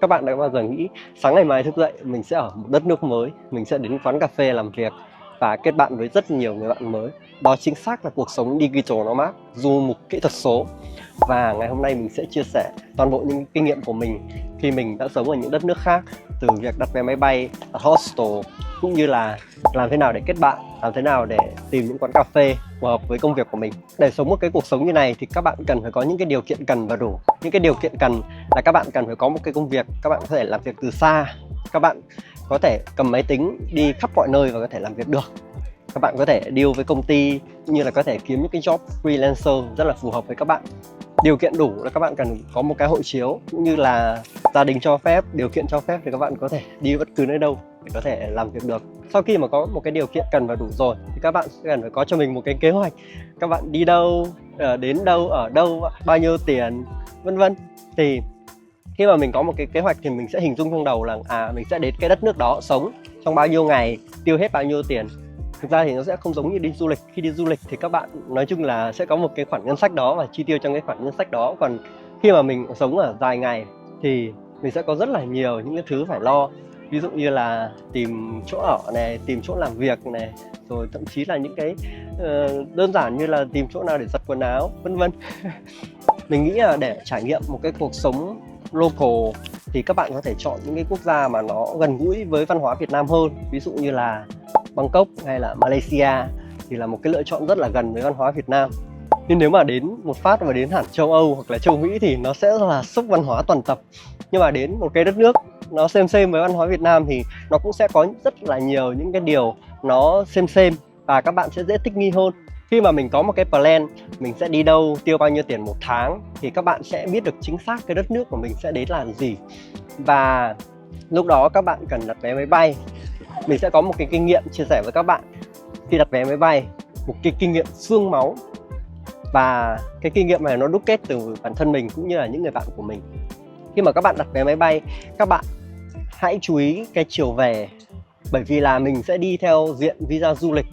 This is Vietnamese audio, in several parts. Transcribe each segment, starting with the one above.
Các bạn đã bao giờ nghĩ sáng ngày mai thức dậy mình sẽ ở một đất nước mới, mình sẽ đến quán cà phê làm việc và kết bạn với rất nhiều người bạn mới. Đó chính xác là cuộc sống digital nomad, du mục kỹ thuật số. Và ngày hôm nay mình sẽ chia sẻ toàn bộ những kinh nghiệm của mình khi mình đã sống ở những đất nước khác, từ việc đặt vé máy bay, đặt hostel, cũng như là làm thế nào để kết bạn, làm thế nào để tìm những quán cà phê phù hợp với công việc của mình. Để sống một cái cuộc sống như này thì các bạn cần phải có những cái điều kiện cần và đủ. Những cái điều kiện cần là các bạn cần phải có một cái công việc, các bạn có thể làm việc từ xa, các bạn có thể cầm máy tính đi khắp mọi nơi và có thể làm việc được. Các bạn có thể deal với công ty, cũng như là có thể kiếm những cái job freelancer rất là phù hợp với các bạn. Điều kiện đủ là các bạn cần có một cái hộ chiếu, cũng như là gia đình cho phép, điều kiện cho phép thì các bạn có thể đi bất cứ nơi đâu để có thể làm việc được. Sau khi mà có một cái điều kiện cần và đủ rồi thì các bạn sẽ cần phải có cho mình một cái kế hoạch. Các bạn đi đâu, đến đâu, ở đâu, bao nhiêu tiền, vân vân. Thì khi mà mình có một cái kế hoạch thì mình sẽ hình dung trong đầu là mình sẽ đến cái đất nước đó sống trong bao nhiêu ngày, tiêu hết bao nhiêu tiền. Thực ra thì nó sẽ không giống như đi du lịch. Khi đi du lịch thì các bạn nói chung là sẽ có một cái khoản ngân sách đó và chi tiêu trong cái khoản ngân sách đó. Còn khi mà mình sống ở dài ngày thì mình sẽ có rất là nhiều những cái thứ phải lo. Ví dụ như là tìm chỗ ở này, tìm chỗ làm việc này, rồi thậm chí là những cái đơn giản như là tìm chỗ nào để giặt quần áo, vân vân. Mình nghĩ là để trải nghiệm một cái cuộc sống local thì các bạn có thể chọn những cái quốc gia mà nó gần gũi với văn hóa Việt Nam hơn. Ví dụ như là Bangkok hay là Malaysia thì là một cái lựa chọn rất là gần với văn hóa Việt Nam. Nhưng nếu mà đến một phát mà đến hẳn châu Âu hoặc là châu Mỹ thì nó sẽ là sốc văn hóa toàn tập. Nhưng mà đến một cái đất nước nó xem với văn hóa Việt Nam thì nó cũng sẽ có rất là nhiều những cái điều nó xem và các bạn sẽ dễ thích nghi hơn. Khi mà mình có một cái plan, mình sẽ đi đâu, tiêu bao nhiêu tiền một tháng thì các bạn sẽ biết được chính xác cái đất nước của mình sẽ đến làm gì. Và lúc đó các bạn cần đặt vé máy bay. Mình sẽ có một cái kinh nghiệm chia sẻ với các bạn khi đặt vé máy bay, một cái kinh nghiệm xương máu. Và cái kinh nghiệm này nó đúc kết từ bản thân mình cũng như là những người bạn của mình. Khi mà các bạn đặt vé máy bay, các bạn hãy chú ý cái chiều về. Bởi vì là mình sẽ đi theo diện visa du lịch,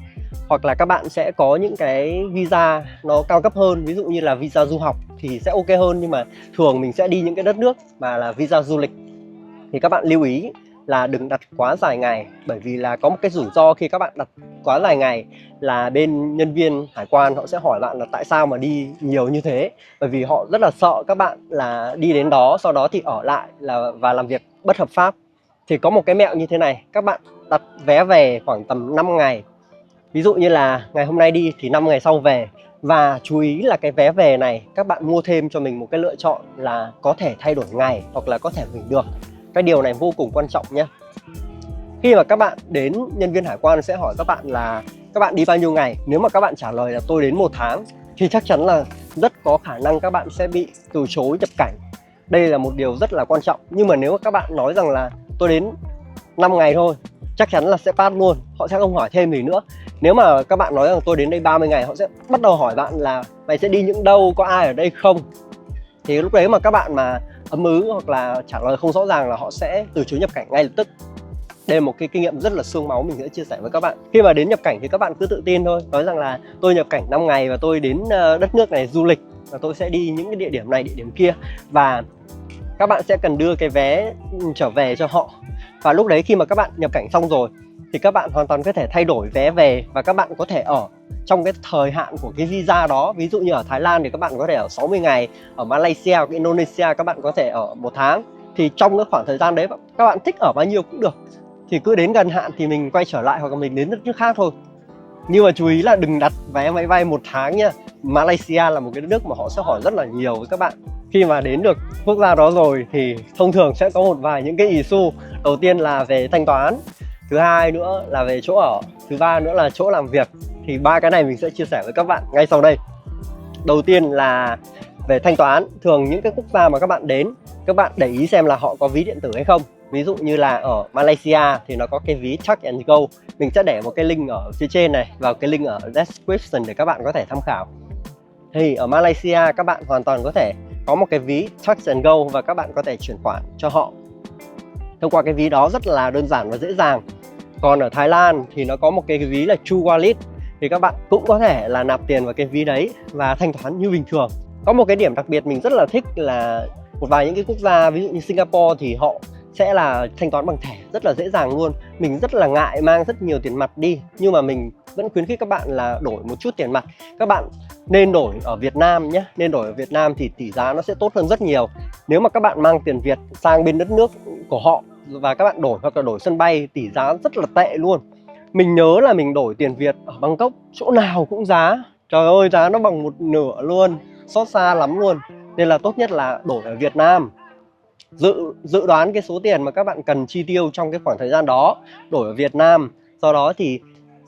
hoặc là các bạn sẽ có những cái visa nó cao cấp hơn. Ví dụ như là visa du học thì sẽ ok hơn. Nhưng mà thường mình sẽ đi những cái đất nước mà là visa du lịch. Thì các bạn lưu ý là đừng đặt quá dài ngày. Bởi vì là có một cái rủi ro khi các bạn đặt quá dài ngày là bên nhân viên hải quan họ sẽ hỏi bạn là tại sao mà đi nhiều như thế. Bởi vì họ rất là sợ các bạn là đi đến đó sau đó thì ở lại và làm việc bất hợp pháp. Thì có một cái mẹo như thế này, các bạn đặt vé về khoảng tầm 5 ngày. Ví dụ như là ngày hôm nay đi thì 5 ngày sau về. Và chú ý là cái vé về này các bạn mua thêm cho mình một cái lựa chọn là có thể thay đổi ngày hoặc là có thể hủy được. Cái điều này vô cùng quan trọng nhé. Khi mà các bạn đến, nhân viên hải quan sẽ hỏi các bạn là các bạn đi bao nhiêu ngày. Nếu mà các bạn trả lời là tôi đến 1 tháng thì chắc chắn là rất có khả năng các bạn sẽ bị từ chối nhập cảnh. Đây là một điều rất là quan trọng. Nhưng mà nếu mà các bạn nói rằng là tôi đến 5 ngày thôi, chắc chắn là sẽ pass luôn, họ sẽ không hỏi thêm gì nữa. Nếu mà các bạn nói rằng tôi đến đây 30 ngày, họ sẽ bắt đầu hỏi bạn là mày sẽ đi những đâu, có ai ở đây không. Thì lúc đấy mà các bạn mà ấm ứ hoặc là trả lời không rõ ràng là họ sẽ từ chối nhập cảnh ngay lập tức. Đây là một cái kinh nghiệm rất là xương máu mình sẽ chia sẻ với các bạn. Khi mà đến nhập cảnh thì các bạn cứ tự tin thôi, nói rằng là tôi nhập cảnh 5 ngày và tôi đến đất nước này du lịch và tôi sẽ đi những cái địa điểm này, địa điểm kia. Và các bạn sẽ cần đưa cái vé trở về cho họ. Và lúc đấy khi mà các bạn nhập cảnh xong rồi thì các bạn hoàn toàn có thể thay đổi vé về và các bạn có thể ở trong cái thời hạn của cái visa đó. Ví dụ như ở Thái Lan thì các bạn có thể ở 60 ngày, ở Malaysia hoặc Indonesia các bạn có thể ở 1 tháng. Thì trong cái khoảng thời gian đấy các bạn thích ở bao nhiêu cũng được. Thì cứ đến gần hạn thì mình quay trở lại hoặc là mình đến đất nước khác thôi. Nhưng mà chú ý là đừng đặt vé máy bay 1 tháng nha. Malaysia là một cái nước mà họ sẽ hỏi rất là nhiều với các bạn. Khi mà đến được quốc gia đó rồi thì thông thường sẽ có một vài những cái issue. Đầu tiên là về thanh toán, thứ hai nữa là về chỗ ở, thứ ba nữa là chỗ làm việc. Thì 3 cái này mình sẽ chia sẻ với các bạn ngay sau đây. Đầu tiên là về thanh toán. Thường những cái quốc gia mà các bạn đến, các bạn để ý xem là họ có ví điện tử hay không. Ví dụ như là ở Malaysia thì nó có cái ví Tap and Go. Mình sẽ để một cái link ở phía trên này và cái link ở description để các bạn có thể tham khảo. Thì ở Malaysia các bạn hoàn toàn có thể có một cái ví Tap and Go và các bạn có thể chuyển khoản cho họ thông qua cái ví đó rất là đơn giản và dễ dàng. Còn ở Thái Lan thì nó có một cái ví là True Wallet. Thì các bạn cũng có thể là nạp tiền vào cái ví đấy và thanh toán như bình thường. Có một cái điểm đặc biệt mình rất là thích là Một vài những cái quốc gia ví dụ như Singapore thì họ sẽ là thanh toán bằng thẻ rất là dễ dàng luôn. Mình rất là ngại mang rất nhiều tiền mặt đi, nhưng mà mình vẫn khuyến khích các bạn là đổi một chút tiền mặt. Các bạn nên đổi ở Việt Nam nhé, nên đổi ở Việt Nam thì tỷ giá nó sẽ tốt hơn rất nhiều. Nếu mà các bạn mang tiền Việt sang bên đất nước của họ và các bạn đổi, hoặc là đổi sân bay, tỷ giá rất là tệ luôn. Mình nhớ là mình đổi tiền Việt ở Bangkok, chỗ nào cũng giá, trời ơi, giá nó bằng một nửa luôn, xót xa lắm luôn. Nên là tốt nhất là đổi ở Việt Nam. Dự đoán cái số tiền mà các bạn cần chi tiêu trong cái khoảng thời gian đó, đổi ở Việt Nam, sau đó thì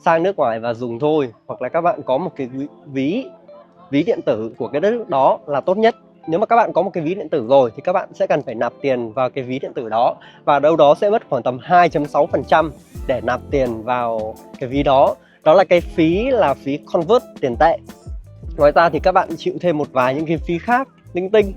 sang nước ngoài và dùng thôi. Hoặc là các bạn có một cái ví điện tử của cái đất nước đó là tốt nhất. Nếu mà các bạn có một cái ví điện tử rồi thì các bạn sẽ cần phải nạp tiền vào cái ví điện tử đó, và đâu đó sẽ mất khoảng tầm 2.6% để nạp tiền vào cái ví đó. Đó là cái phí là phí convert tiền tệ. Ngoài ra thì các bạn chịu thêm một vài những cái phí khác linh tinh.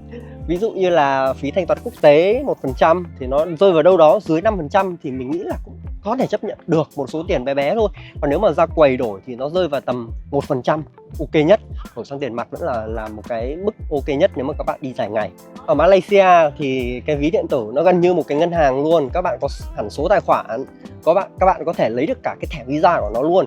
Ví dụ như là phí thanh toán quốc tế 1% thì nó rơi vào đâu đó dưới 5%, thì mình nghĩ là cũng có thể chấp nhận được, một số tiền bé bé thôi. Còn nếu mà ra quầy đổi thì nó rơi vào tầm 1%, ok nhất. Đổi sang tiền mặt vẫn là một cái mức ok nhất nếu mà các bạn đi dài ngày. Ở Malaysia thì cái ví điện tử nó gần như một cái ngân hàng luôn. Các bạn có hẳn số tài khoản, các bạn có thể lấy được cả cái thẻ visa của nó luôn.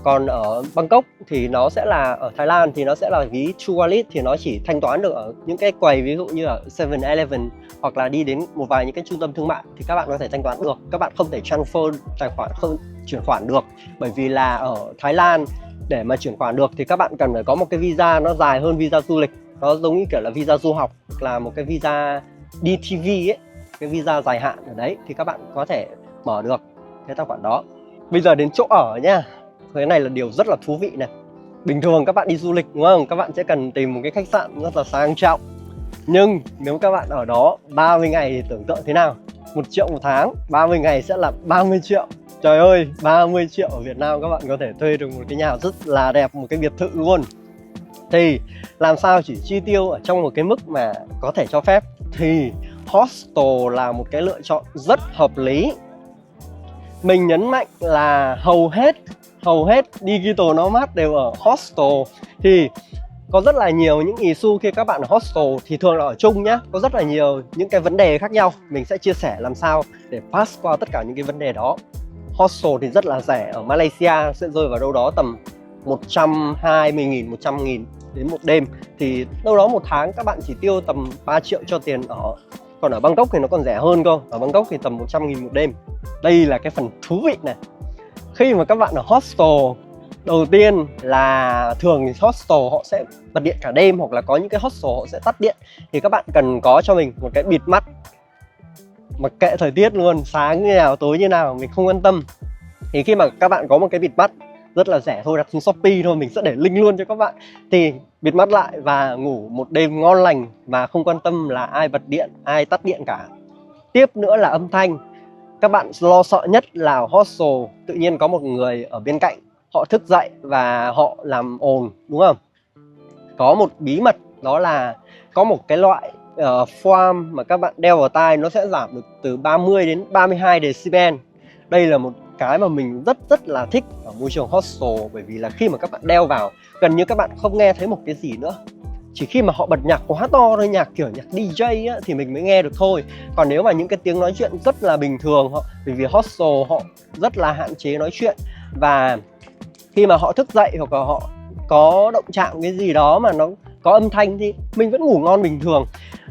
Còn ở Bangkok thì nó sẽ là, ở Thái Lan thì nó sẽ là ví True Wallet, thì nó chỉ thanh toán được ở những cái quầy ví dụ như ở 7-Eleven, hoặc là đi đến một vài những cái trung tâm thương mại thì các bạn có thể thanh toán được. Các bạn không thể transfer tài khoản, không chuyển khoản được, bởi vì là ở Thái Lan để mà chuyển khoản được thì các bạn cần phải có một cái visa nó dài hơn visa du lịch. Nó giống như kiểu là visa du học, là một cái visa DTV ấy, cái visa dài hạn ở đấy thì các bạn có thể mở được cái tài khoản đó. Bây giờ đến chỗ ở nhá. Cái này là điều rất là thú vị này. Bình thường các bạn đi du lịch đúng không? Các bạn sẽ cần tìm một cái khách sạn rất là sang trọng. Nhưng nếu các bạn ở đó 30 ngày thì tưởng tượng thế nào? 1 triệu một tháng, 30 ngày sẽ là 30 triệu. Trời ơi, 30 triệu ở Việt Nam các bạn có thể thuê được một cái nhà rất là đẹp, một cái biệt thự luôn. Thì làm sao chỉ chi tiêu ở trong một cái mức mà có thể cho phép, thì hostel là một cái lựa chọn rất hợp lý. Mình nhấn mạnh là hầu hết digital nomad đều ở hostel. Thì có rất là nhiều những issue khi các bạn ở hostel, thì thường là ở chung nhá. Có rất là nhiều những cái vấn đề khác nhau. Mình sẽ chia sẻ làm sao để pass qua tất cả những cái vấn đề đó. Hostel thì rất là rẻ, ở Malaysia sẽ rơi vào đâu đó tầm 120.000, 100.000 đến một đêm. Thì đâu đó một tháng các bạn chỉ tiêu tầm 3 triệu cho tiền ở. Còn ở Bangkok thì nó còn rẻ hơn cơ. Ở Bangkok thì tầm 100.000 một đêm. Đây là cái phần thú vị này. Khi mà các bạn ở hostel, đầu tiên là thường thì hostel họ sẽ bật điện cả đêm, hoặc là có những cái hostel họ sẽ tắt điện. Thì các bạn cần có cho mình một cái bịt mắt, mặc kệ thời tiết luôn, sáng như nào, tối như nào, mình không quan tâm. Thì khi mà các bạn có một cái bịt mắt rất là rẻ thôi, đặt trên Shopee thôi, mình sẽ để link luôn cho các bạn. Thì bịt mắt lại và ngủ một đêm ngon lành, và không quan tâm là ai bật điện, ai tắt điện cả. Tiếp nữa là âm thanh. Các bạn lo sợ nhất là hostel tự nhiên có một người ở bên cạnh, họ thức dậy và họ làm ồn, đúng không? Có một bí mật, đó là có một cái loại foam mà các bạn đeo vào tai, nó sẽ giảm được từ 30 đến 32 decibel. Đây là một cái mà mình rất là thích ở môi trường hostel, bởi vì là khi mà các bạn đeo vào, gần như các bạn không nghe thấy một cái gì nữa. Chỉ khi mà họ bật nhạc quá to thôi, nhạc kiểu nhạc DJ á, thì mình mới nghe được thôi. Còn nếu mà những cái tiếng nói chuyện rất là bình thường, bởi vì hostel họ rất là hạn chế nói chuyện, và khi mà họ thức dậy hoặc là họ có động chạm cái gì đó mà nó có âm thanh thì mình vẫn ngủ ngon bình thường.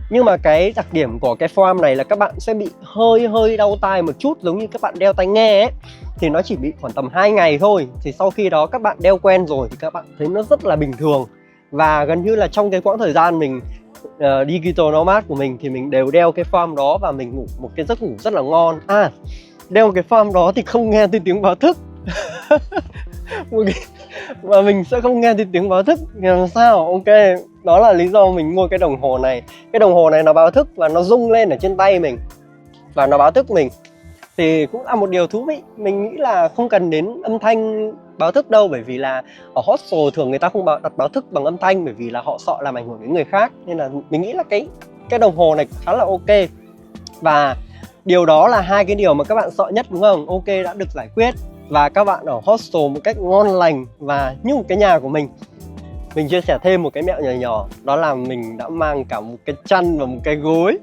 Nhưng mà cái đặc điểm của cái foam này là các bạn sẽ bị hơi đau tai một chút, giống như các bạn đeo tai nghe ấy. Thì nó chỉ bị khoảng tầm 2 ngày thôi. Thì sau khi đó các bạn đeo quen rồi thì các bạn thấy nó rất là bình thường. Và gần như là trong cái quãng thời gian mình digital nomad của mình thì mình đều đeo cái foam đó, và mình ngủ một cái giấc ngủ rất là ngon. Đeo cái foam đó thì không nghe thấy tiếng báo thức. Và mình sẽ không nghe thấy tiếng báo thức. Làm sao? Ok, đó là lý do mình mua cái đồng hồ này. Cái đồng hồ này nó báo thức và nó rung lên ở trên tay mình, và nó báo thức mình. Thì cũng là một điều thú vị. Mình nghĩ là không cần đến âm thanh báo thức đâu, bởi vì là ở hostel thường người ta không đặt báo thức bằng âm thanh, bởi vì là họ sợ làm ảnh hưởng đến người khác. Nên là mình nghĩ là cái đồng hồ này khá là ok. Và điều đó là hai cái điều mà các bạn sợ nhất, đúng không? Ok, đã được giải quyết. Và các bạn ở hostel một cách ngon lành và như một cái nhà của mình. Mình chia sẻ thêm một cái mẹo nhỏ nhỏ, đó là mình đã mang cả một cái chăn và một cái gối.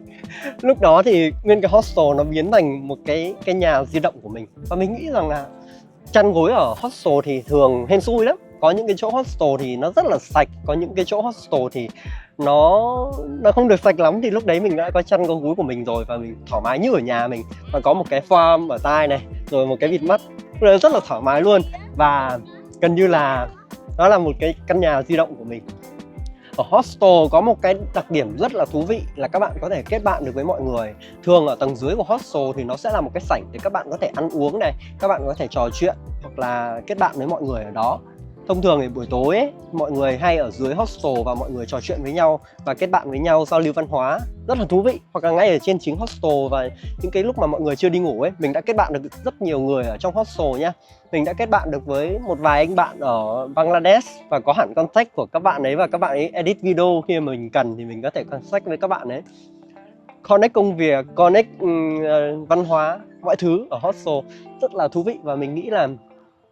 Lúc đó thì nguyên cái hostel nó biến thành một cái nhà di động của mình. Và mình nghĩ rằng là chăn gối ở hostel thì thường hên xui lắm. Có những cái chỗ hostel thì nó rất là sạch, có những cái chỗ hostel thì nó không được sạch lắm. Thì lúc đấy mình đã có chăn có gối của mình rồi, và mình thoải mái như ở nhà mình. Và có một cái foam ở tai này, rồi một cái bịt mắt, rất là thoải mái luôn. Và gần như là đó là một cái căn nhà di động của mình. Ở hostel có một cái đặc điểm rất là thú vị là các bạn có thể kết bạn được với mọi người. Thường ở tầng dưới của hostel thì nó sẽ là một cái sảnh để các bạn có thể ăn uống này, các bạn có thể trò chuyện hoặc là kết bạn với mọi người ở đó. Thông thường thì buổi tối ấy, mọi người hay ở dưới hostel và mọi người trò chuyện với nhau và kết bạn với nhau, giao lưu văn hóa rất là thú vị. Hoặc là ngay ở trên chính hostel và những cái lúc mà mọi người chưa đi ngủ ấy, mình đã kết bạn được rất nhiều người ở trong hostel nhá. Mình đã kết bạn được với một vài anh bạn ở Bangladesh và có hẳn contact của các bạn ấy, và các bạn ấy edit video khi mà mình cần thì mình có thể contact với các bạn ấy. Connect công việc, connect văn hóa, mọi thứ ở hostel rất là thú vị. Và mình nghĩ là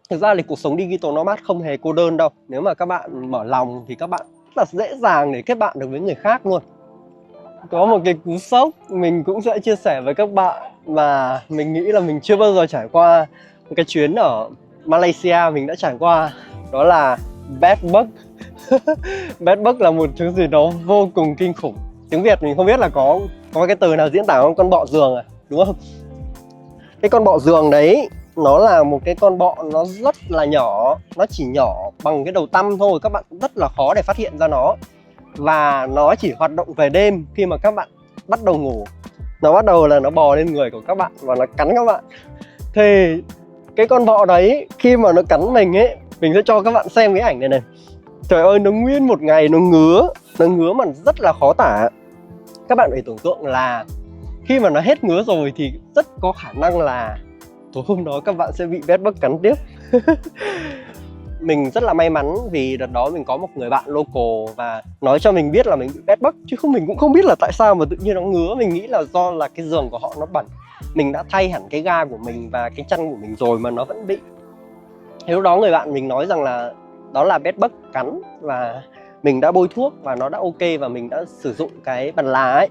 thực ra thì cuộc sống digital nomad không hề cô đơn đâu. Nếu mà các bạn mở lòng thì các bạn rất là dễ dàng để kết bạn được với người khác luôn. Có một cái cú sốc mình cũng sẽ chia sẻ với các bạn mà mình nghĩ là mình chưa bao giờ trải qua. Một cái chuyến ở Malaysia mình đã trải qua, đó là bed bug. Bed bug là một thứ gì đó vô cùng kinh khủng. Tiếng Việt mình không biết là có cái từ nào diễn tả không? Con bọ giường à, đúng không? Cái con bọ giường đấy nó là một cái con bọ, nó rất là nhỏ, nó chỉ nhỏ bằng cái đầu tăm thôi, các bạn rất là khó để phát hiện ra nó. Và nó chỉ hoạt động về đêm khi mà các bạn bắt đầu ngủ. Nó bắt đầu là nó bò lên người của các bạn và nó cắn các bạn. Thì cái con bọ đấy khi mà nó cắn mình ấy, mình sẽ cho các bạn xem cái ảnh này này. Trời ơi, nó nguyên một ngày nó ngứa mà rất là khó tả. Các bạn phải tưởng tượng là khi mà nó hết ngứa rồi thì rất có khả năng là tối hôm đó các bạn sẽ bị bedbug cắn tiếp. Mình rất là may mắn vì đợt đó mình có một người bạn local và nói cho mình biết là mình bị bedbug, chứ không mình cũng không biết là tại sao mà tự nhiên nó ngứa. Mình nghĩ là do là cái giường của họ nó bẩn. Mình đã thay hẳn cái ga của mình và cái chăn của mình rồi mà nó vẫn bị. Thế lúc đó người bạn mình nói rằng là đó là bedbug cắn, và mình đã bôi thuốc và nó đã ok, và mình đã sử dụng cái bàn lá ấy.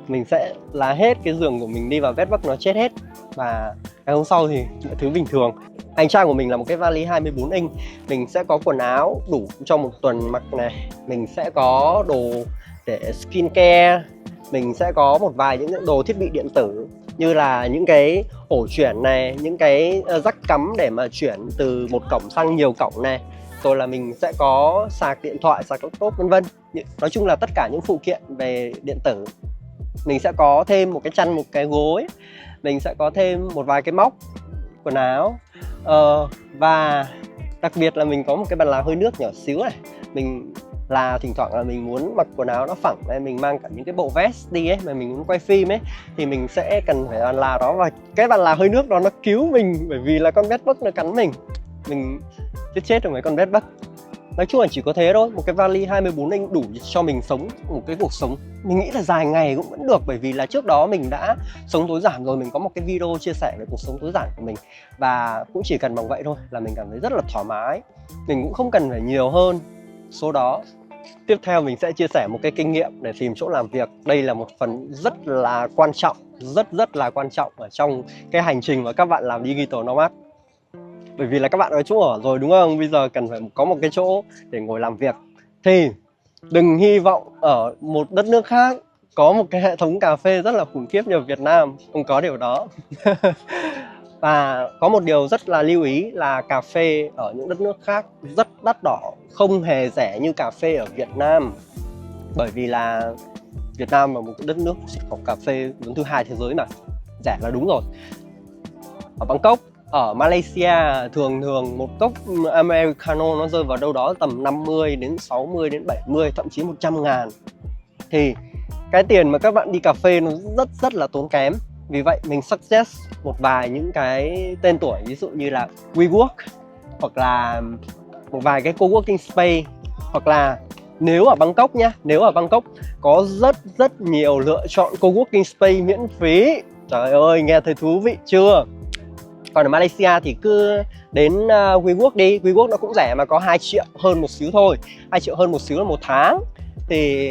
Mình sẽ lá hết cái giường của mình đi và bedbug nó chết hết. Và ngày hôm sau thì mọi thứ bình thường. Hành trang của mình là một cái vali 24 inch. Mình sẽ có quần áo đủ cho một tuần mặc này. Mình sẽ có đồ để skincare. Mình sẽ có một vài những đồ thiết bị điện tử, như là những cái ổ chuyển này, những cái jack cắm để mà chuyển từ một cổng sang nhiều cổng này. Rồi là mình sẽ có sạc điện thoại, sạc laptop vân vân. Nói chung là tất cả những phụ kiện về điện tử. Mình sẽ có thêm một cái chăn, một cái gối. Mình sẽ có thêm một vài cái móc quần áo. Và đặc biệt là mình có một cái bàn là hơi nước nhỏ xíu này. Mình là thỉnh thoảng là mình muốn mặc quần áo nó phẳng này, mình mang cả những cái bộ vest đi ấy mà mình muốn quay phim ấy, thì mình sẽ cần phải bàn là đó. Và cái bàn là hơi nước đó nó cứu mình, bởi vì là con bedbug nó cắn mình chết rồi mấy con bedbug. Nói chung là chỉ có thế thôi. Một cái vali 24 inch đủ cho mình sống một cái cuộc sống mình nghĩ là dài ngày cũng vẫn được, bởi vì là trước đó mình đã sống tối giản rồi. Mình có một cái video chia sẻ về cuộc sống tối giản của mình, và cũng chỉ cần bằng vậy thôi là mình cảm thấy rất là thoải mái. Mình cũng không cần phải nhiều hơn số đó. Tiếp theo mình sẽ chia sẻ một cái kinh nghiệm để tìm chỗ làm việc. Đây là một phần rất là quan trọng, rất là quan trọng ở trong cái hành trình mà các bạn làm digital nomad. Bởi vì là các bạn ở chỗ ở rồi đúng không? Bây giờ cần phải có một cái chỗ để ngồi làm việc. Thì đừng hy vọng ở một đất nước khác có một cái hệ thống cà phê rất là khủng khiếp như ở Việt Nam. Không có điều đó. Và có một điều rất là lưu ý là cà phê ở những đất nước khác rất đắt đỏ, không hề rẻ như cà phê ở Việt Nam. Bởi vì là Việt Nam là một đất nước xuất khẩu cà phê đứng thứ 2 thế giới mà. Rẻ là đúng rồi. Ở Bangkok, ở Malaysia thường một cốc Americano nó rơi vào đâu đó tầm 50 đến 60 đến 70, thậm chí 100 ngàn. Thì cái tiền mà các bạn đi cà phê nó rất là tốn kém. Vì vậy mình suggest một vài những cái tên tuổi, ví dụ như là WeWork, hoặc là một vài cái coworking space. Hoặc là nếu ở Bangkok nhá, nếu ở Bangkok có rất nhiều lựa chọn coworking space miễn phí. Trời ơi, nghe thấy thú vị chưa? Còn ở Malaysia thì cứ đến WeWork đi, WeWork nó cũng rẻ mà, có 2 triệu hơn một xíu thôi, 2 triệu hơn một xíu là một tháng. Thì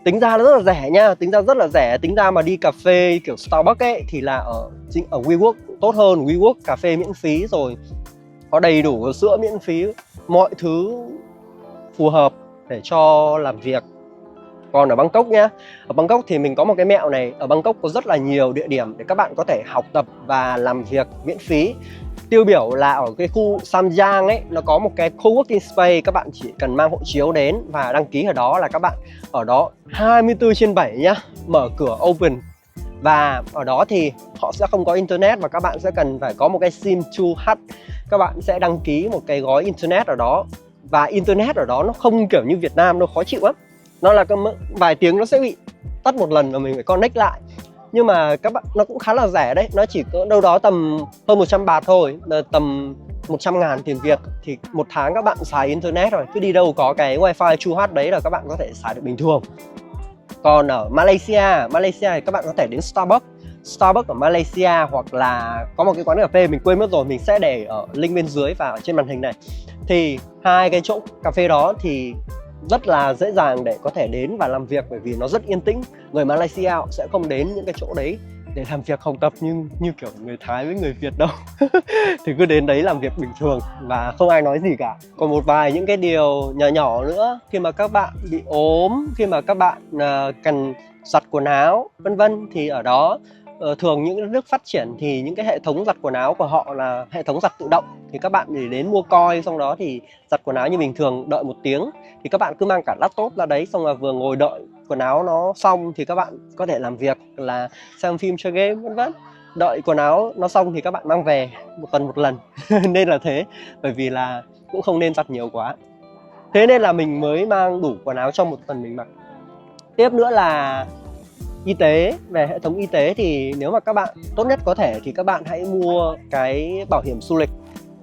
tính ra nó rất là rẻ nha, tính ra rất là rẻ. Tính ra mà đi cà phê kiểu Starbucks ấy thì là ở WeWork tốt hơn. WeWork cà phê miễn phí rồi, có đầy đủ sữa miễn phí, mọi thứ phù hợp để cho làm việc. Còn ở Bangkok nhá, ở Bangkok thì mình có một cái mẹo này. Ở Bangkok có rất là nhiều địa điểm để các bạn có thể học tập và làm việc miễn phí. Tiêu biểu là ở cái khu Samjang ấy, nó có một cái coworking space. Các bạn chỉ cần mang hộ chiếu đến và đăng ký ở đó là các bạn ở đó 24/7 nhá, mở cửa open. Và ở đó thì họ sẽ không có internet và các bạn sẽ cần phải có một cái SIM 2H. Các bạn sẽ đăng ký một cái gói internet ở đó. Và internet ở đó nó không kiểu như Việt Nam đâu, khó chịu lắm. Nó là vài tiếng nó sẽ bị tắt một lần và mình phải connect lại. Nhưng mà các bạn, nó cũng khá là rẻ đấy. Nó chỉ có đâu đó tầm hơn 100 baht thôi, tầm 100.000 tiền Việt. Thì một tháng các bạn xài internet rồi. Cứ đi đâu có cái wifi 2H đấy là các bạn có thể xài được bình thường. Còn ở Malaysia thì các bạn có thể đến Starbucks ở Malaysia, hoặc là có một cái quán cà phê mình quên mất rồi, mình sẽ để ở link bên dưới và trên màn hình này. Thì hai cái chỗ cà phê đó thì rất là dễ dàng để có thể đến và làm việc, bởi vì nó rất yên tĩnh. Người Malaysia sẽ không đến những cái chỗ đấy để làm việc học tập như kiểu người Thái với người Việt đâu. Thì cứ đến đấy làm việc bình thường và không ai nói gì cả. Còn một vài những cái điều nhỏ nhỏ nữa, khi mà các bạn bị ốm, khi mà các bạn cần giặt quần áo vân vân, thì ở đó thường những nước phát triển thì những cái hệ thống giặt quần áo của họ là hệ thống giặt tự động. Thì các bạn chỉ đến mua coin, xong đó thì giặt quần áo như bình thường, đợi 1 tiếng. Thì các bạn cứ mang cả laptop ra đấy, xong là vừa ngồi đợi quần áo nó xong thì các bạn có thể làm việc, là xem phim, chơi game vân vân. Đợi quần áo nó xong thì các bạn mang về 1 tuần 1 lần. Nên là thế, bởi vì là cũng không nên giặt nhiều quá. Thế nên là mình mới mang đủ quần áo trong 1 tuần mình mặc. Tiếp nữa là y tế. Về hệ thống y tế thì nếu mà các bạn tốt nhất có thể thì các bạn hãy mua cái bảo hiểm du lịch.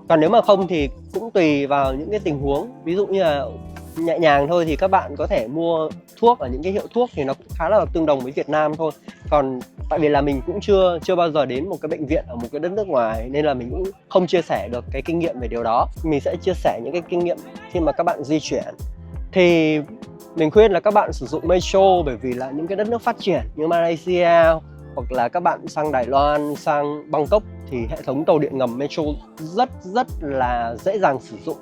Còn nếu mà không thì cũng tùy vào những cái tình huống. Ví dụ như là nhẹ nhàng thôi thì các bạn có thể mua thuốc ở những cái hiệu thuốc thì nó cũng khá là tương đồng với Việt Nam thôi. Còn tại vì là mình cũng chưa bao giờ đến một cái bệnh viện ở một cái đất nước ngoài, nên là mình cũng không chia sẻ được cái kinh nghiệm về điều đó. Mình sẽ chia sẻ những cái kinh nghiệm khi mà các bạn di chuyển. Thì mình khuyên là các bạn sử dụng metro, bởi vì là những cái đất nước phát triển như Malaysia hoặc là các bạn sang Đài Loan, sang Bangkok thì hệ thống tàu điện ngầm metro rất là dễ dàng sử dụng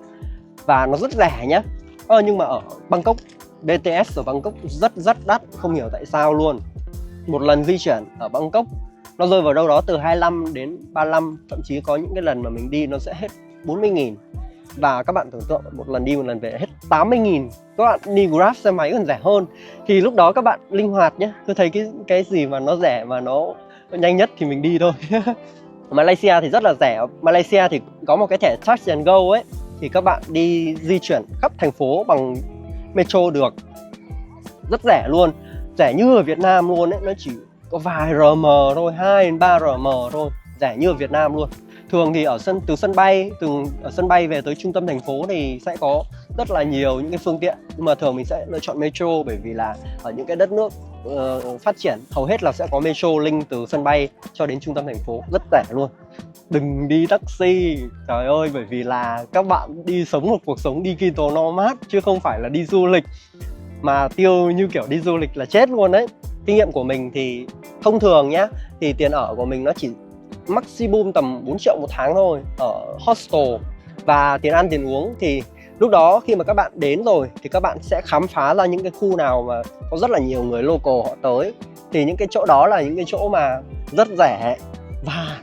và nó rất rẻ nhé. Nhưng mà ở Bangkok, BTS ở Bangkok rất đắt, không hiểu tại sao luôn. Một lần di chuyển ở Bangkok nó rơi vào đâu đó từ 25 đến 35, thậm chí có những cái lần mà mình đi nó sẽ hết 40.000. Và các bạn tưởng tượng một lần đi một lần về hết 80.000. Các bạn đi Grab xe máy còn rẻ hơn. Thì lúc đó các bạn linh hoạt nhé. Tôi thấy cái gì mà nó rẻ mà nó nhanh nhất thì mình đi thôi. Malaysia thì rất là rẻ. Malaysia thì có một cái thẻ Touch and Go ấy, thì các bạn đi di chuyển khắp thành phố bằng metro được. Rất rẻ luôn. Rẻ như ở Việt Nam luôn ấy. Nó chỉ có vài RM thôi, 2 đến 3 RM thôi. Rẻ như ở Việt Nam luôn. Thường thì ở sân bay về tới trung tâm thành phố thì sẽ có rất là nhiều những cái phương tiện, nhưng mà thường mình sẽ lựa chọn metro, bởi vì là ở những cái đất nước phát triển hầu hết là sẽ có metro link từ sân bay cho đến trung tâm thành phố, rất rẻ luôn. Đừng đi taxi, trời ơi, bởi vì là các bạn đi sống một cuộc sống digital nomad chứ không phải là đi du lịch, mà tiêu như kiểu đi du lịch là chết luôn đấy. Kinh nghiệm của mình thì thông thường nhá, thì tiền ở của mình nó chỉ maximum tầm 4 triệu một tháng thôi ở hostel. Và tiền ăn tiền uống thì lúc đó khi mà các bạn đến rồi thì các bạn sẽ khám phá ra những cái khu nào mà có rất là nhiều người local họ tới. Thì những cái chỗ đó là những cái chỗ mà rất rẻ, và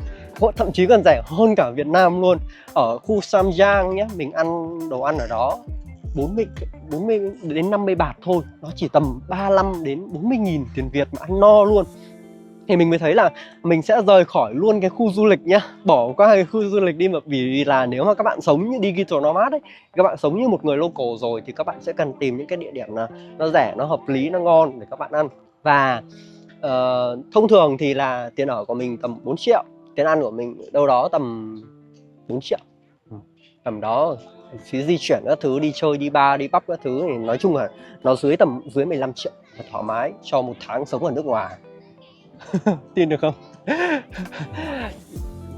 thậm chí còn rẻ hơn cả Việt Nam luôn. Ở khu Samjang nhé, mình ăn đồ ăn ở đó 40 đến 50 baht thôi. Nó chỉ tầm 35 đến 40.000 tiền Việt mà ăn no luôn. Thì mình mới thấy là mình sẽ rời khỏi luôn cái khu du lịch nhá, bỏ qua cái khu du lịch đi, mà vì là nếu mà các bạn sống như digital nomad ấy, các bạn sống như một người local rồi thì các bạn sẽ cần tìm những cái địa điểm là nó rẻ, nó hợp lý, nó ngon để các bạn ăn. Và thông thường thì là tiền ở của mình tầm 4 triệu, tiền ăn của mình đâu đó tầm 4 triệu, tầm đó. Phí di chuyển các thứ, đi chơi, đi bar, đi pub các thứ thì nói chung là nó dưới 15 triệu là thoải mái cho một tháng sống ở nước ngoài. Tin được không?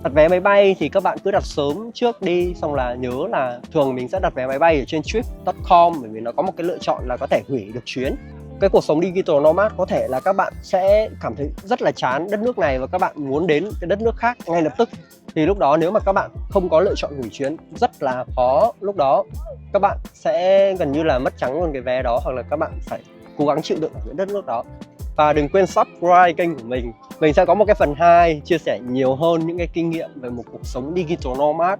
Đặt vé máy bay thì các bạn cứ đặt sớm trước đi, xong là nhớ là thường mình sẽ đặt vé máy bay ở trên trip.com, bởi vì nó có một cái lựa chọn là có thể hủy được chuyến. Cái cuộc sống digital nomad có thể là các bạn sẽ cảm thấy rất là chán đất nước này và các bạn muốn đến cái đất nước khác ngay lập tức. Thì lúc đó nếu mà các bạn không có lựa chọn hủy chuyến rất là khó, lúc đó các bạn sẽ gần như là mất trắng luôn cái vé đó, hoặc là các bạn phải cố gắng chịu đựng ở cái đất nước đó. Và đừng quên subscribe kênh của mình. Mình sẽ có một cái phần 2 chia sẻ nhiều hơn những cái kinh nghiệm về một cuộc sống digital nomad.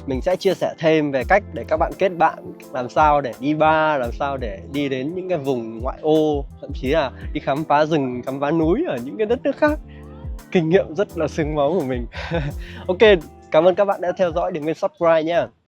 Mình sẽ chia sẻ thêm về cách để các bạn kết bạn, làm sao để đi bar, làm sao để đi đến những cái vùng ngoại ô, thậm chí là đi khám phá rừng, khám phá núi ở những cái đất nước khác. Kinh nghiệm rất là xương máu của mình. Ok, cảm ơn các bạn đã theo dõi, đừng quên subscribe nha.